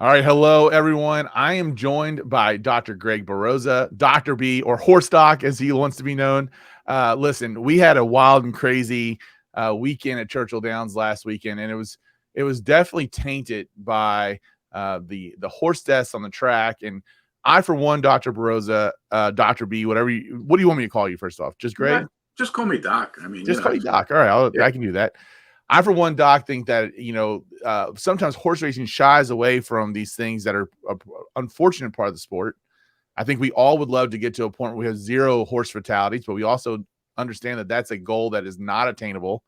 All right. Hello, everyone. I am joined by Dr. Greg Beroza, Dr. B, or HorseDoc, as he wants to be known. Listen, we had a wild and crazy weekend at Churchill Downs last weekend, and it was definitely tainted by the horse deaths on the track. And I, for one, Dr. Beroza, Dr. B, what do you want me to call you first off? Just Yeah, Greg? just call me Doc. I mean, Just call you it's Doc. All right, yeah. I can do that. I, for one, Doc, think that sometimes horse racing shies away from these things that are an unfortunate part of the sport. I think we all would love to get to a point where we have zero horse fatalities, but we also understand that that's a goal that is not attainable.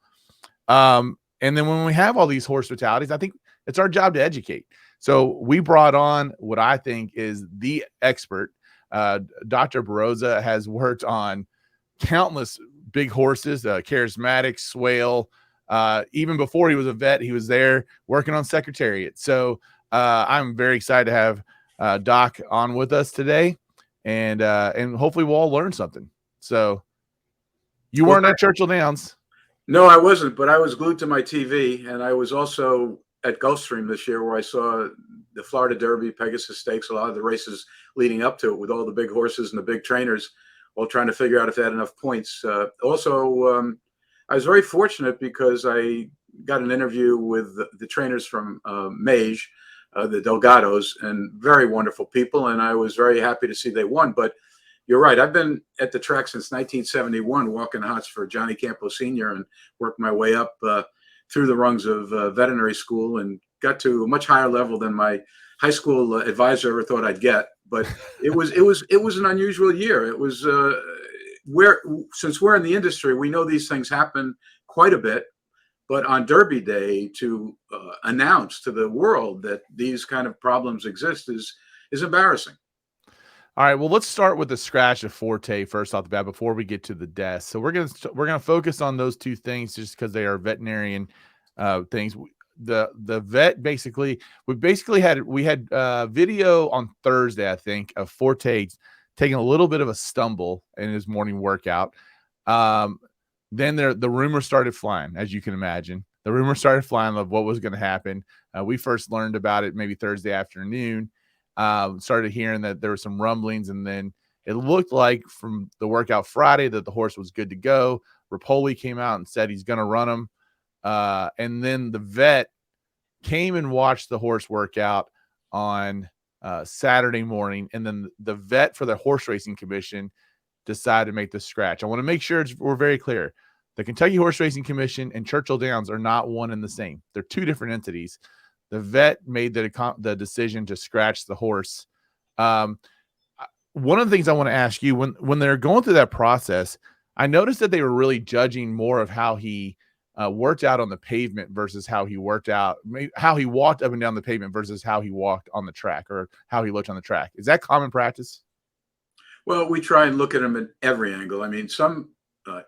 And then when we have all these horse fatalities, I think it's our job to educate. So we brought on what I think is the expert. Dr. Beroza has worked on countless big horses, charismatic, swale. Even before he was a vet, he was there working on Secretariat. So I'm very excited to have Doc on with us today, and hopefully we'll all learn something. So you Well, weren't at Churchill Downs. no, I wasn't, but I was glued to my TV, and I was also at Gulfstream this year, where I saw the Florida Derby, Pegasus Stakes, a lot of the races leading up to it, with all the big horses and the big trainers, all trying to figure out if they had enough points. I was very fortunate because I got an interview with the trainers from Mage, the Delgados, and very wonderful people, and I was very happy to see they won. But you're right. I've been at the track since 1971, walking hots for Johnny Campo Sr. and worked my way up through the rungs of veterinary school and got to a much higher level than my high school advisor ever thought I'd get. But it was an unusual year. It was since we're in the industry, we know these things happen quite a bit. But on Derby Day, to announce to the world that these kind of problems exist is embarrassing. All right, well, let's start with the scratch of Forte first off the bat before we get to the deaths. So we're gonna focus on those two things just because they are veterinarian things. The vet we had video on Thursday, I think, of Forte taking a little bit of a stumble in his morning workout. Um, then the rumors started flying, as you can imagine. The rumors started flying of what was going to happen. We first learned about it maybe Thursday afternoon. Started hearing that there were some rumblings, and then it looked like from the workout Friday that the horse was good to go. Rapoli came out and said he's going to run him. And then the vet came and watched the horse workout on Saturday morning. And then the vet for the horse racing commission decided to make the scratch. I want to make sure we're very clear. The Kentucky Horse Racing Commission and Churchill Downs are not one and the same. They're two different entities. The vet made the decision to scratch the horse. Um, one of the things I want to ask you, when they're going through that process, I noticed that they were really judging more of how he worked out on the pavement versus how he walked up and down the pavement versus how he walked on the track or how he looked on the track. Is that common practice? Well, we try and look at them at every angle. I mean, some uh,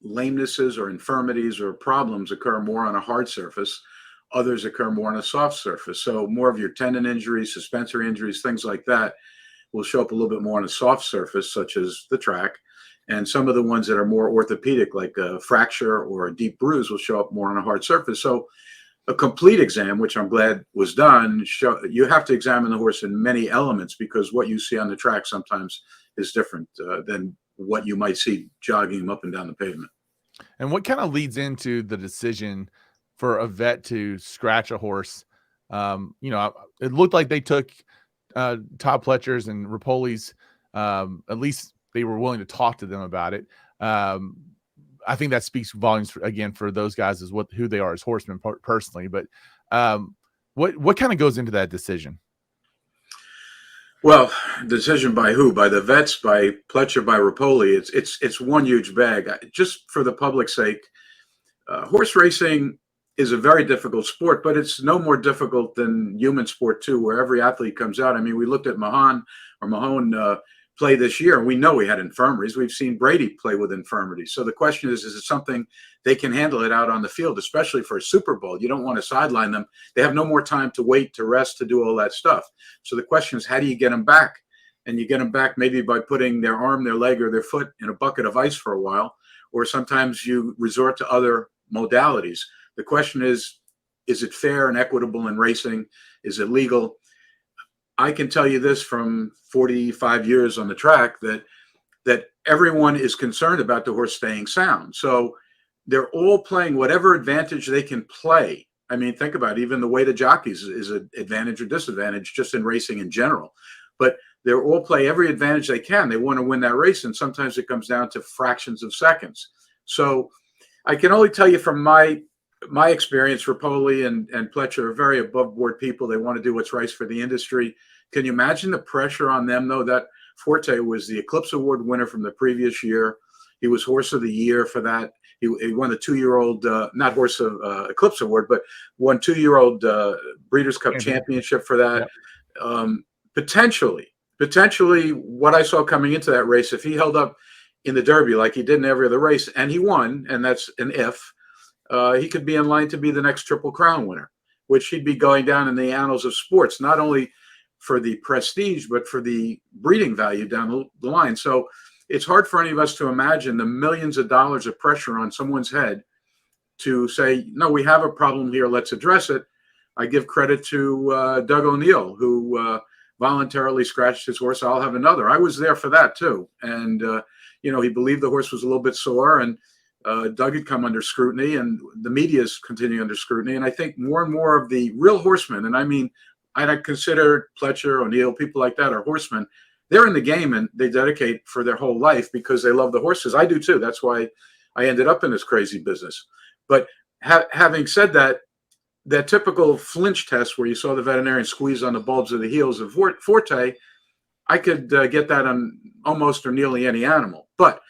lamenesses or infirmities or problems occur more on a hard surface. Others occur more on a soft surface. So more of your tendon injuries, suspensory injuries, things like that will show up a little bit more on a soft surface, such as the track. And some of the ones that are more orthopedic, like a fracture or a deep bruise, will show up more on a hard surface. So a complete exam, which I'm glad was done, you have to examine the horse in many elements, because what you see on the track sometimes is different than what you might see jogging him up and down the pavement. And what kind of leads into the decision for a vet to scratch a horse? It looked like they took Todd Pletcher's and Rapoli's. At least they were willing to talk to them about it. I think that speaks volumes for those guys as who they are as horsemen personally. But what kind of goes into that decision? Well, decision by who? By the vets, by Pletcher, by Rapoli. It's one huge bag. Just for the public's sake, horse racing is a very difficult sport, but it's no more difficult than human sport too, where every athlete comes out. I mean, we looked at Mahone play this year, and we know he had infirmities. We've seen Brady play with infirmities. So the question is it something they can handle it out on the field, especially for a Super Bowl? You don't want to sideline them. They have no more time to wait, to rest, to do all that stuff. So the question is, how do you get them back? And you get them back maybe by putting their arm, their leg, or their foot in a bucket of ice for a while, or sometimes you resort to other modalities. The question is it fair and equitable in racing? Is it legal? I can tell you this from 45 years on the track, that everyone is concerned about the horse staying sound. So they're all playing whatever advantage they can play. I mean, think about it, even the weight of jockeys is an advantage or disadvantage just in racing in general. But they're all play every advantage they can. They want to win that race, and sometimes it comes down to fractions of seconds. So I can only tell you from my experience, Rapoli and Pletcher are very above board people. They want to do what's right for the industry. Can you imagine the pressure on them, though? That Forte was the Eclipse Award winner from the previous year. He was Horse of the Year for that. He won the 2-year-old, not Horse of Eclipse Award, but won 2-year-old Breeders' Cup Championship for that. Yep. Potentially, what I saw coming into that race, if he held up in the Derby like he did in every other race, and he won, and that's an if, he could be in line to be the next Triple Crown winner, which he'd be going down in the annals of sports, not only for the prestige, but for the breeding value down the line. So it's hard for any of us to imagine the millions of dollars of pressure on someone's head to say, no, we have a problem here, let's address it. I give credit to Doug O'Neill, who voluntarily scratched his horse. I'll have another. I was there for that too. And, he believed the horse was a little bit sore, and Doug had come under scrutiny, and the media is continuing under scrutiny. And I think more and more of the real horsemen, and I mean, I'd consider Pletcher, O'Neill, people like that are horsemen. They're in the game and they dedicate for their whole life because they love the horses. I do too. That's why I ended up in this crazy business. But having said that, that typical flinch test where you saw the veterinarian squeeze on the bulbs of the heels of Forte, I could get that on almost or nearly any animal. But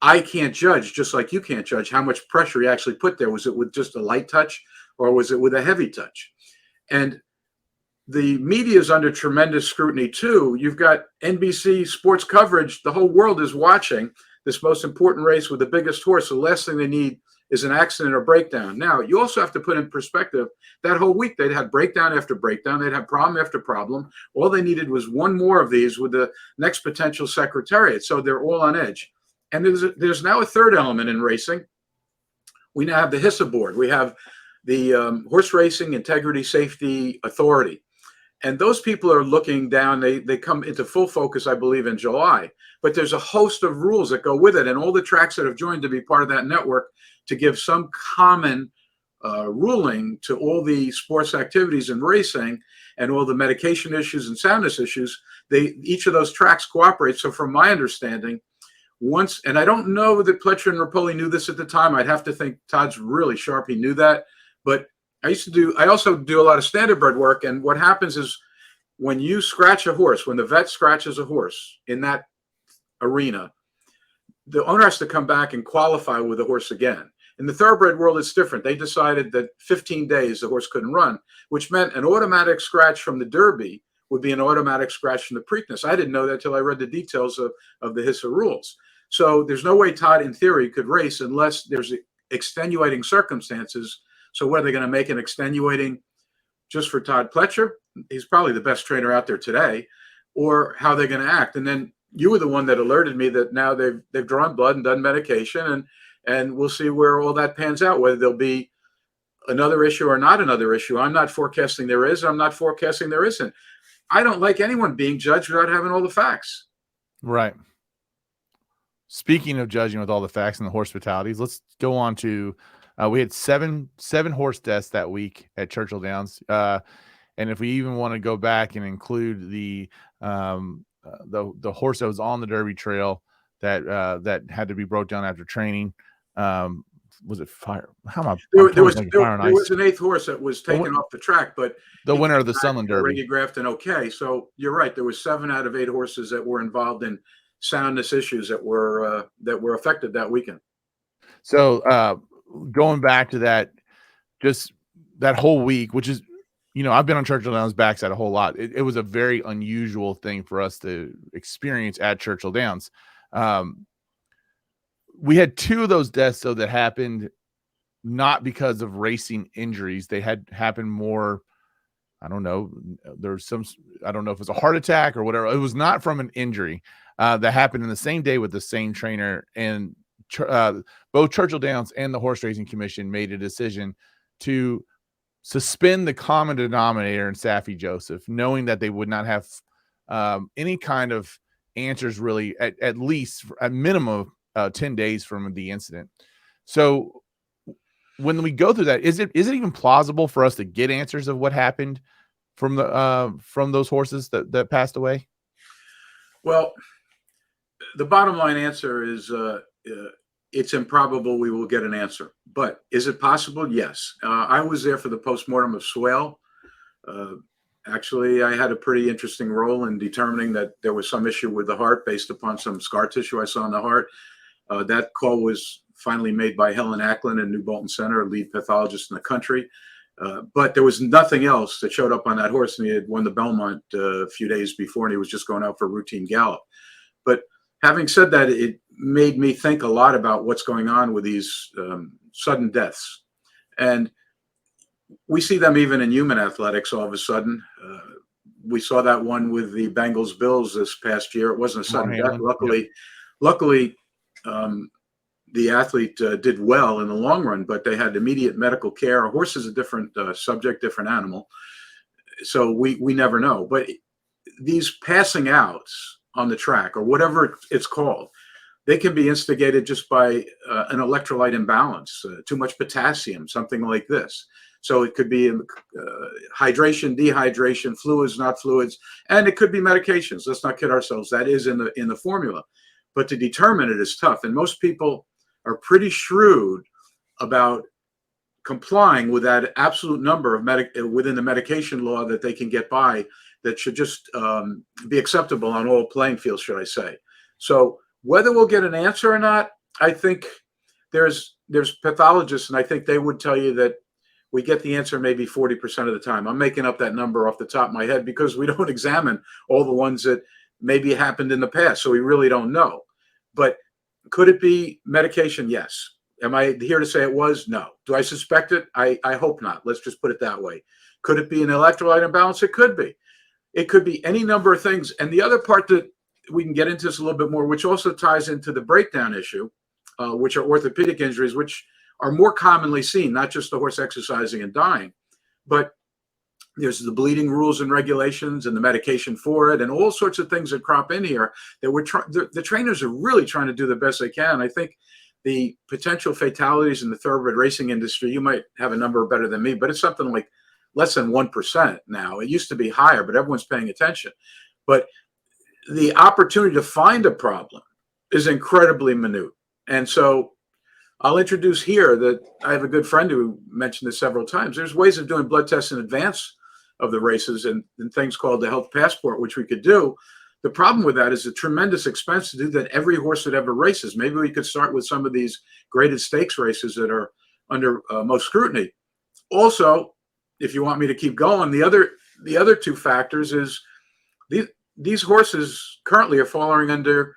I can't judge, just like you can't judge, how much pressure he actually put there. Was it with just a light touch or was it with a heavy touch? And the media is under tremendous scrutiny too. You've got NBC sports coverage. The whole world is watching this most important race with the biggest horse. The last thing they need is an accident or breakdown. Now, you also have to put in perspective that whole week they'd had breakdown after breakdown. They'd had problem after problem. All they needed was one more of these with the next potential secretariat. So they're all on edge. And there's now a third element in racing. We now have the HISA board. We have the Horse Racing Integrity Safety Authority. And those people are looking down. They come into full focus, I believe, in July. But there's a host of rules that go with it. And all the tracks that have joined to be part of that network to give some common ruling to all the sports activities in racing and all the medication issues and soundness issues, each of those tracks cooperate. So from my understanding, and I don't know that Pletcher and Rapoli knew this at the time. I'd have to think Todd's really sharp. He knew that. But I also do a lot of standard bred work. And what happens is when you scratch a horse, when the vet scratches a horse in that arena, the owner has to come back and qualify with the horse again. In the thoroughbred world, it's different. They decided that 15 days the horse couldn't run, which meant an automatic scratch from the Derby would be an automatic scratch from the Preakness. I didn't know that until I read the details of the HISA rules. So there's no way Todd, in theory, could race unless there's extenuating circumstances. So what, are they going to make an extenuating just for Todd Pletcher? He's probably the best trainer out there today. Or how they're going to act. And then you were the one that alerted me that now they've drawn blood and done medication, and we'll see where all that pans out, whether there'll be another issue or not another issue. I'm not forecasting there is. I'm not forecasting there isn't. I don't like anyone being judged without having all the facts. Right. Speaking of judging with all the facts and the horse fatalities, let's go on to we had seven horse deaths that week at Churchill Downs. And if we even want to go back and include the horse that was on the Derby trail that had to be broke down after training, was it fire? How am I? There was an eighth horse that was taken off the track, but the winner of the Sunland Derby, Grafton. Okay, so you're right. There was 7 out of 8 horses that were involved in soundness issues that were affected that weekend. So going back to that, just that whole week, which is, I've been on Churchill Downs backside a whole lot. It was a very unusual thing for us to experience at Churchill Downs. We had 2 of those deaths, though, that happened not because of racing injuries. They had happened more, I don't know. I don't know if it was a heart attack or whatever. It was not from an injury that happened in the same day with the same trainer. And both Churchill Downs and the Horse Racing Commission made a decision to suspend the common denominator in Safi Joseph, knowing that they would not have any kind of answers really, at least at minimum 10 days from the incident. So when we go through that, is it even plausible for us to get answers of what happened from those horses that passed away? Well, the bottom line answer is it's improbable we will get an answer. But is it possible? Yes. I was there for the postmortem of Swale. Actually, I had a pretty interesting role in determining that there was some issue with the heart based upon some scar tissue I saw in the heart. That call was finally made by Helen Ackland in New Bolton Center, a lead pathologist in the country. But there was nothing else that showed up on that horse, and he had won the Belmont a few days before, and he was just going out for a routine gallop. But having said that, it made me think a lot about what's going on with these sudden deaths. And we see them even in human athletics all of a sudden. We saw that one with the Bengals Bills this past year. It wasn't a sudden death. Luckily, the athlete did well in the long run, but they had immediate medical care. A horse is a different subject, different animal. So we never know. But these passing outs on the track, or whatever it's called, they can be instigated just by an electrolyte imbalance, too much potassium, something like this. So it could be hydration, dehydration, fluids, not fluids, and it could be medications. Let's not kid ourselves. That is in the formula. But to determine it is tough. And most people are pretty shrewd about complying with that absolute number of within the medication law that they can get by, that should just be acceptable on all playing fields, should I say. So whether we'll get an answer or not, I think there's pathologists, and I think they would tell you that we get the answer maybe 40% of the time. I'm making up that number off the top of my head because we don't examine all the ones that maybe happened in the past, so we really don't know. But could it be medication? Yes. Am I here to say it was? No. Do I suspect it? I hope not. Let's just put it that way. Could it be an electrolyte imbalance? It could be. It could be any number of things. And the other part that we can get into this a little bit more, which also ties into the breakdown issue, which are orthopedic injuries, which are more commonly seen, not just the horse exercising and dying, but there's the bleeding rules and regulations and the medication for it and all sorts of things that crop in here that the trainers are really trying to do the best they can. I think the potential fatalities in the thoroughbred racing industry, you might have a number better than me, but it's something like less than 1% now. It used to be higher, but everyone's paying attention. But the opportunity to find a problem is incredibly minute. And so I'll introduce here that I have a good friend who mentioned this several times. There's ways of doing blood tests in advance of the races and things called the health passport, which we could do. The problem with that is a tremendous expense to do that every horse that ever races. Maybe we could start with some of these graded stakes races that are under most scrutiny. Also, if you want me to keep going, the other two factors is these horses currently are falling under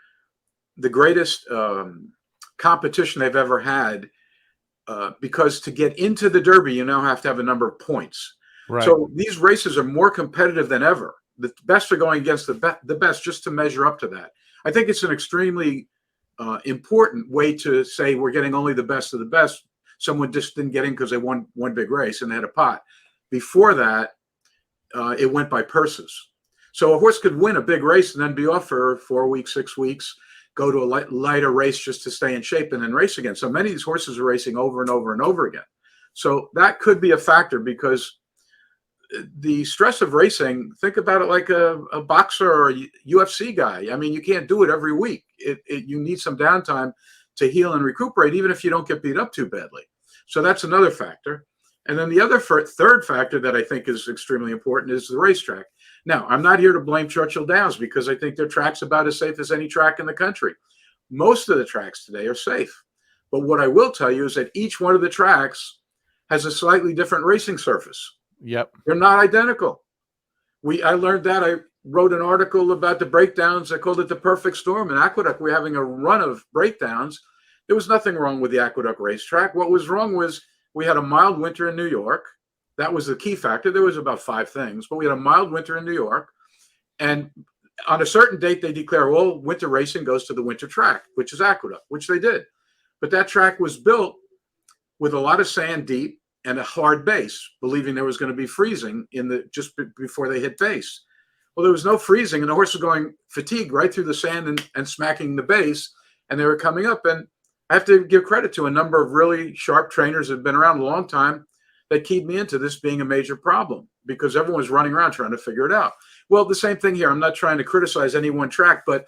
the greatest competition they've ever had, because to get into the Derby, you now have to have a number of points. Right. So these races are more competitive than ever. The best are going against the best just to measure up to that. I think it's an extremely important way to say we're getting only the best of the best. Someone just didn't get in because they won one big race and they had a pot. Before that, it went by purses. So a horse could win a big race and then be off for 4 weeks, 6 weeks, go to a lighter race just to stay in shape and then race again. So many of these horses are racing over and over and over again. So that could be a factor, because the stress of racing, think about it like a boxer or a UFC guy. I mean, you can't do it every week. You need some downtime to heal and recuperate, even if you don't get beat up too badly. So that's another factor. And then the other third factor that I think is extremely important is the racetrack. Now, I'm not here to blame Churchill Downs, because I think their track's about as safe as any track in the country. Most of the tracks today are safe. But what I will tell you is that each one of the tracks has a slightly different racing surface. Yep. They're not identical. I learned that. I wrote an article about the breakdowns. I called it the perfect storm. In Aqueduct, we're having a run of breakdowns. There was nothing wrong with the Aqueduct racetrack. What was wrong was we had a mild winter in New York. That was the key factor. There was about 5 things, but we had a mild winter in New York. And on a certain date, they declare, well, winter racing goes to the winter track, which is Aqueduct, which they did. But that track was built with a lot of sand deep. and a hard base, believing there was going to be freezing just before they hit base. Well, there was no freezing, and the horse was going fatigued right through the sand and smacking the base, and they were coming up. And I have to give credit to a number of really sharp trainers that have been around a long time that keyed me into this being a major problem, because everyone was running around trying to figure it out. Well, the same thing here. I'm not trying to criticize any one track, but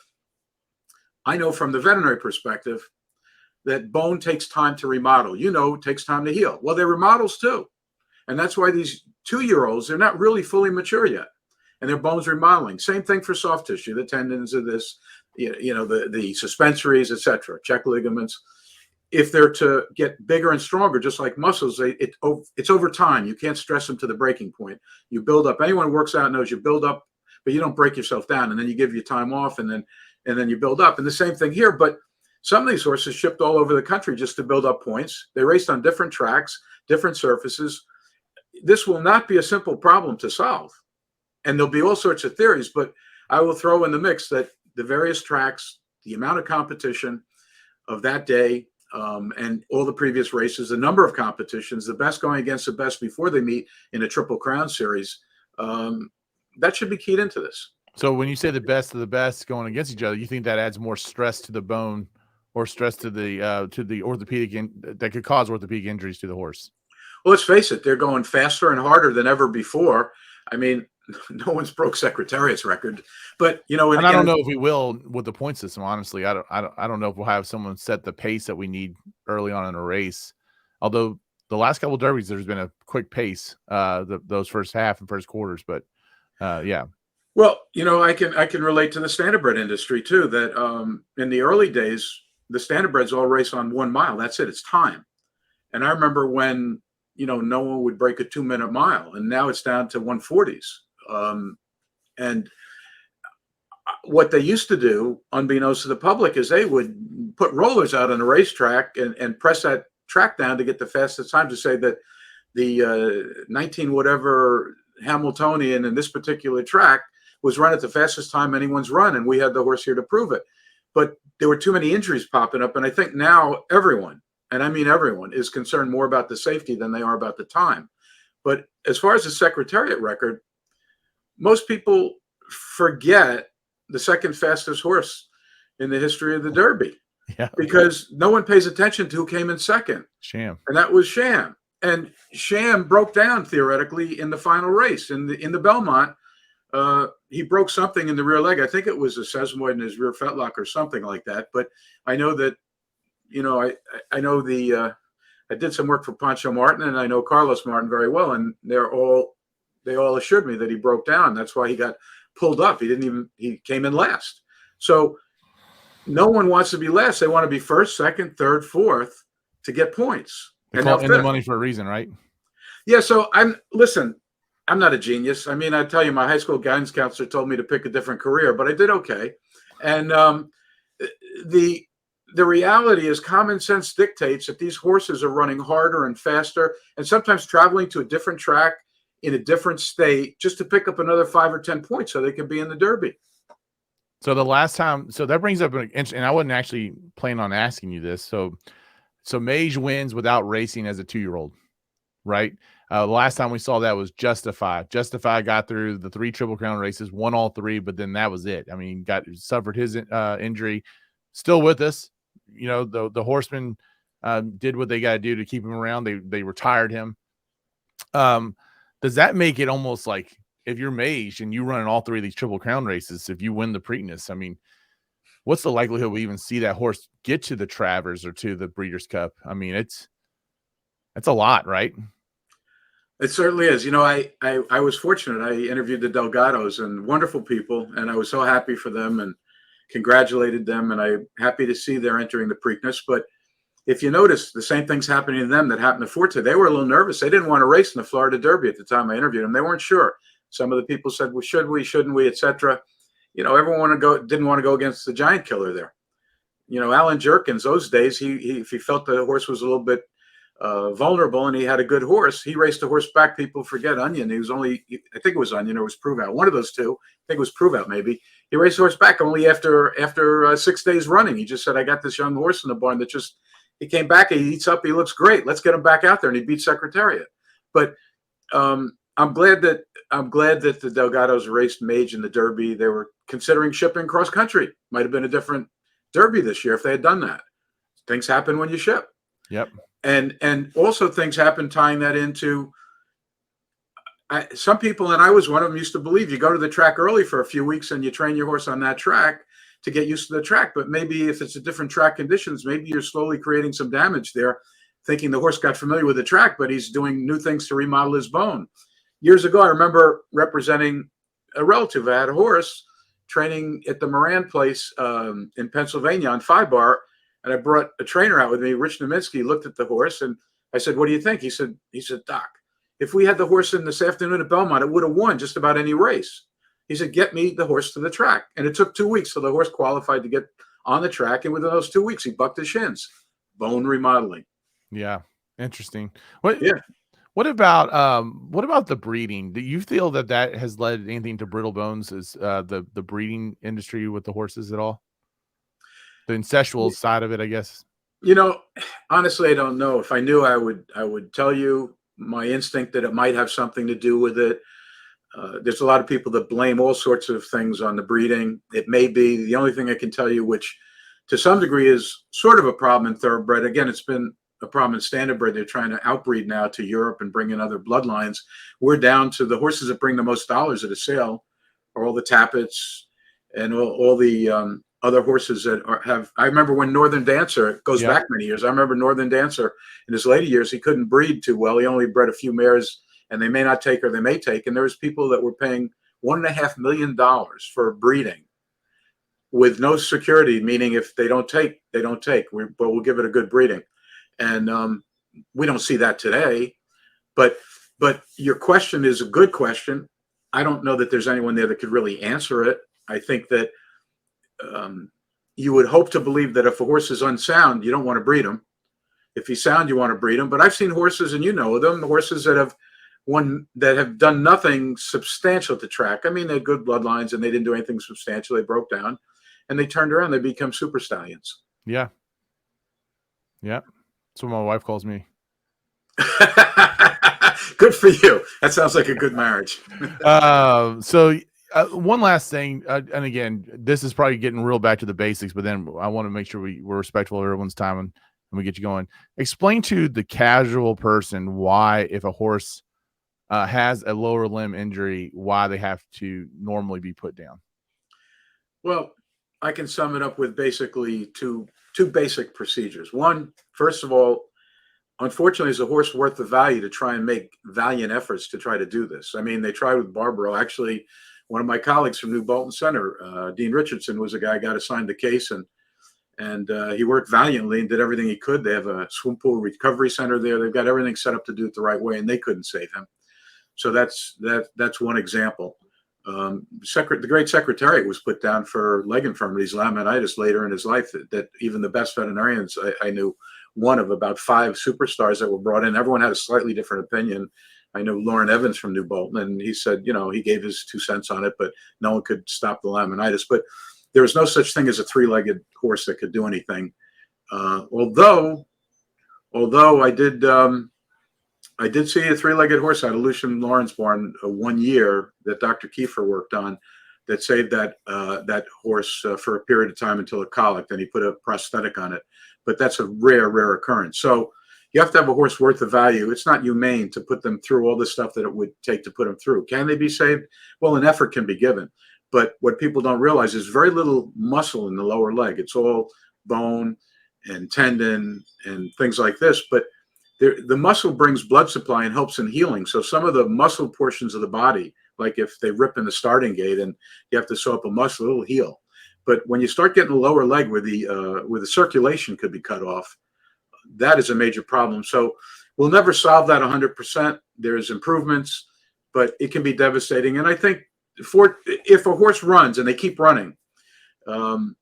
I know from the veterinary perspective that bone takes time to remodel. It takes time to heal. Well, they're remodels too. And that's why these 2-year-olds, they're not really fully mature yet. And their bones remodeling. Same thing for soft tissue, the tendons of this, the suspensories, etc., check ligaments. If they're to get bigger and stronger, just like muscles, it's over time. You can't stress them to the breaking point. You build up. Anyone who works out knows you build up, but you don't break yourself down. And then you give your time off, and then you build up. And the same thing here. But some of these horses shipped all over the country just to build up points. They raced on different tracks, different surfaces. This will not be a simple problem to solve. And there'll be all sorts of theories, but I will throw in the mix that the various tracks, the amount of competition of that day, and all the previous races, the number of competitions, the best going against the best before they meet in a Triple Crown series, that should be keyed into this. So when you say the best of the best going against each other, you think that adds more stress to the bone or stress to the orthopedic that could cause orthopedic injuries to the horse? Well, let's face it, they're going faster and harder than ever before. I mean, no one's broke Secretariat's record, but and I don't know if we will with the point system. Honestly, I don't know if we'll have someone set the pace that we need early on in a race. Although the last couple of derbies, there's been a quick pace, those first half and first quarters. But yeah. Well, I can relate to the standardbred industry too. That in the early days, the standardbreds all race on 1 mile. That's it. It's time. And I remember when no one would break a 2-minute mile, and now it's down to 140s. And what they used to do, unbeknownst to the public, is they would put rollers out on the racetrack and press that track down to get the fastest time, to say that the 19 whatever Hamiltonian in this particular track was run at the fastest time anyone's run, and we had the horse here to prove it. But there were too many injuries popping up, and I think now everyone, and I mean everyone, is concerned more about the safety than they are about the time. But as far as the Secretariat record, most people forget the second fastest horse in the history of the Derby, because no one pays attention to who came in second. Sham. And that was Sham. And Sham broke down theoretically in the final race in the Belmont. He broke something in the rear leg. I think it was a sesamoid in his rear fetlock or something like that. But I know that, I know I did some work for Pancho Martin, and I know Carlos Martin very well, and they all assured me that he broke down. That's why he got pulled up. He came in last. So no one wants to be last. They want to be first, second, third, fourth to get points. They're calling in the money for a reason, right? Yeah. So I'm not a genius. I mean, I tell you, my high school guidance counselor told me to pick a different career, but I did okay. And the reality is, common sense dictates that these horses are running harder and faster, and sometimes traveling to a different track in a different state just to pick up another 5 or 10 points so they could be in the Derby. So the last time, so that brings up an interesting, and I wasn't actually planning on asking you this. So Mage wins without racing as a 2-year-old, right? The last time we saw that was Justify. Justify got through the 3 Triple Crown races, won all 3, but then that was it. I mean, suffered his injury. Still with us. The horsemen did what they got to do to keep him around. They retired him. Does that make it almost like, if you're Mage and you run in all 3 of these Triple Crown races, if you win the Preakness, I mean, what's the likelihood we even see that horse get to the Travers or to the Breeders' Cup? I mean, it's a lot, right? It certainly is. I was fortunate. I interviewed the Delgados, and wonderful people, and I was so happy for them and congratulated them, and I'm happy to see they're entering the Preakness. But if you notice, the same thing's happening to them that happened to Forte. They were a little nervous. They didn't want to race in the Florida Derby at the time I interviewed them. They weren't sure. Some of the people said, well, should we, shouldn't we, etc. Everyone didn't want to go against the giant killer there. Alan Jerkins, those days, if he felt the horse was a little bit vulnerable and he had a good horse, he raced a horse back. People forget Onion. He was only, I think it was Onion or it was Prove Out. One of those two. I think it was Prove Out maybe. He raced a horse back only after 6 days running. He just said, I got this young horse in the barn that He came back, he eats up, he looks great. Let's get him back out there, and he beat Secretariat. But I'm glad that the Delgados raced Mage in the Derby. They were considering shipping cross country. Might have been a different Derby this year if they had done that. Things happen when you ship. Yep. And also things happen tying that into some people, and I was one of them, used to believe you go to the track early for a few weeks and you train your horse on that track to get used to the track. But maybe if it's a different track conditions, maybe you're slowly creating some damage there, thinking the horse got familiar with the track, but he's doing new things to remodel his bone. Years ago, I remember representing a relative. I had a horse training at the Moran place in Pennsylvania on 5-bar, and I brought a trainer out with me, Rich Naminsky, looked at the horse, and I said, "What do you think?" He said, "Doc, if we had the horse in this afternoon at Belmont, it would have won just about any race." He said, "Get me the horse to the track." And it took 2 weeks for the horse qualified to get on the track. And within those 2 weeks, he bucked his shins. Bone remodeling. Yeah. Interesting. What about the breeding? Do you feel that has led anything to brittle bones as the breeding industry with the horses at all? The incestual side of it, I guess. Honestly, I don't know. If I knew, I would tell you. My instinct that it might have something to do with it. There's a lot of people that blame all sorts of things on the breeding. It may be. The only thing I can tell you, which to some degree is sort of a problem in thoroughbred. Again, it's been a problem in standardbred. They're trying to outbreed now to Europe and bring in other bloodlines. We're down to the horses that bring the most dollars at a sale are all the Tappets and all the other horses that have. I remember when Northern Dancer, it goes back many years. I remember Northern Dancer in his later years, he couldn't breed too well. He only bred a few mares, and they may not take or they may take. And there was people that were paying $1.5 million for breeding with no security, meaning if they don't take, they don't take. But we'll give it a good breeding. And we don't see that today. But your question is a good question. I don't know that there's anyone there that could really answer it. I think that you would hope to believe that if a horse is unsound, you don't want to breed him. If he's sound, you want to breed him. But I've seen horses, and you know them, the horses that have done nothing substantial to track. I mean, they had good bloodlines, and they didn't do anything substantial. They broke down, and they turned around. They become super stallions. Yeah. Yeah. That's what my wife calls me. Good for you. That sounds like a good marriage. So one last thing, and again, this is probably getting real back to the basics, but then I want to make sure we're respectful of everyone's time and we get you going. Explain to the casual person why, if a horse has a lower limb injury, why they have to normally be put down. Well, I can sum it up with basically two basic procedures. One, first of all, unfortunately, is a horse worth the value to try and make valiant efforts to try to do this? I mean, they tried with Barbaro. Actually, one of my colleagues from New Bolton Center, Dean Richardson, was a guy who got assigned the case, and he worked valiantly and did everything he could. They have a swim pool recovery center there. They've got everything set up to do it the right way, and they couldn't save him. So that's one example. The great Secretariat was put down for leg infirmities, laminitis, later in his life. That even the best veterinarians I knew, one of about 5 superstars that were brought in, everyone had a slightly different opinion. I knew Lauren Evans from New Bolton, and he said, he gave his 2 cents on it, but no one could stop the laminitis. But there was no such thing as a 3-legged horse that could do anything. Although I did see a 3-legged horse out of Lucian Lawrence barn 1 year that Dr. Kiefer worked on that saved that horse for a period of time until it colicked, and he put a prosthetic on it. But that's a rare occurrence. So you have to have a horse worth the value. It's not humane to put them through all the stuff that it would take to put them through. Can they be saved? Well, an effort can be given. But what people don't realize is very little muscle in the lower leg. It's all bone and tendon and things like this. But the muscle brings blood supply and helps in healing. So some of the muscle portions of the body, like if they rip in the starting gate and you have to sew up a muscle, it'll heal. But when you start getting the lower leg where the circulation could be cut off, that is a major problem. So we'll never solve that 100%. There's improvements, but it can be devastating. And I think if a horse runs and they keep running, I'm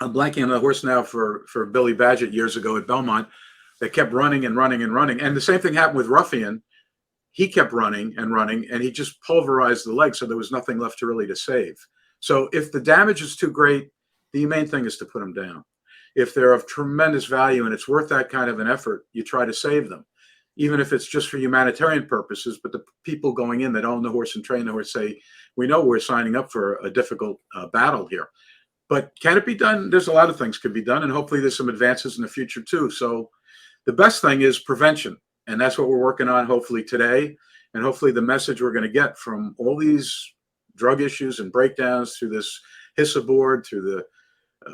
blanking on the horse now for Billy Badgett years ago at Belmont, that kept running and running and running. And the same thing happened with Ruffian. He kept running and running, and he just pulverized the leg, so there was nothing left to save. So if the damage is too great, the main thing is to put him down. if they're of tremendous value and it's worth that kind of an effort, you try to save them, even if it's just for humanitarian purposes. But the people going in that own the horse and train the horse say, we know we're signing up for a difficult battle here. But can it be done? There's a lot of things could be done, and hopefully there's some advances in the future too. So the best thing is prevention, and that's what we're working on hopefully today. And hopefully the message we're going to get from all these drug issues and breakdowns through this HISA board, through the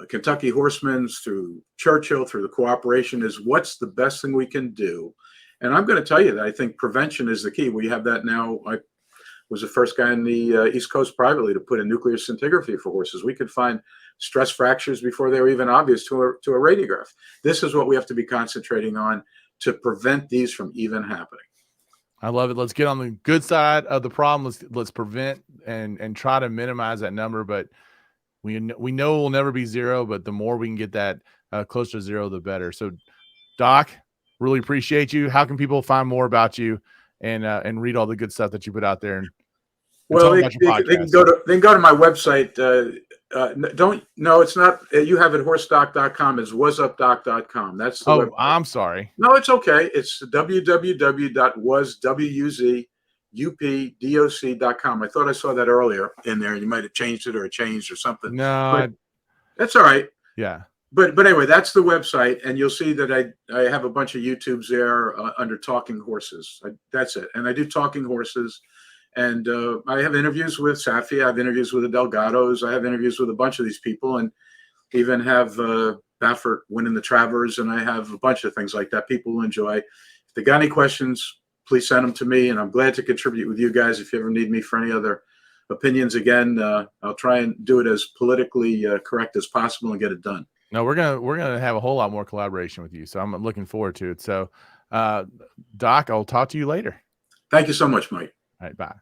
Kentucky Horsemen's, through Churchill, through the cooperation is what's the best thing we can do. And I'm going to tell you that I think prevention is the key. We have that now. I was the first guy in the East Coast privately to put in nuclear scintigraphy for horses. We could find stress fractures before they were even obvious to a radiograph. This is what we have to be concentrating on to prevent these from even happening. I love it. Let's get on the good side of the problem. Let's prevent and try to minimize that number. But we know it will never be zero, but the more we can get that closer to zero, the better. So, Doc, really appreciate you. How can people find more about you and read all the good stuff that you put out there? Well, they can go to my website. It's not. You have it HorseDoc.com. It's wasupdoc.com. That's the website. I'm sorry. No, it's okay. It's www.wasupdoc.com. I thought I saw that earlier in there. You might have changed it or something. No, that's all right. Yeah. But anyway, that's the website, and you'll see that I have a bunch of YouTubes there under Talking Horses. That's it. And I do Talking Horses. And I have interviews with Safi. I have interviews with the Delgados. I have interviews with a bunch of these people, and even have Baffert winning the Travers. And I have a bunch of things like that people will enjoy. If they got any questions, please send them to me. And I'm glad to contribute with you guys. If you ever need me for any other opinions, again, I'll try and do it as politically correct as possible and get it done. No, we're gonna have a whole lot more collaboration with you. So I'm looking forward to it. So, Doc, I'll talk to you later. Thank you so much, Mike. All right, bye.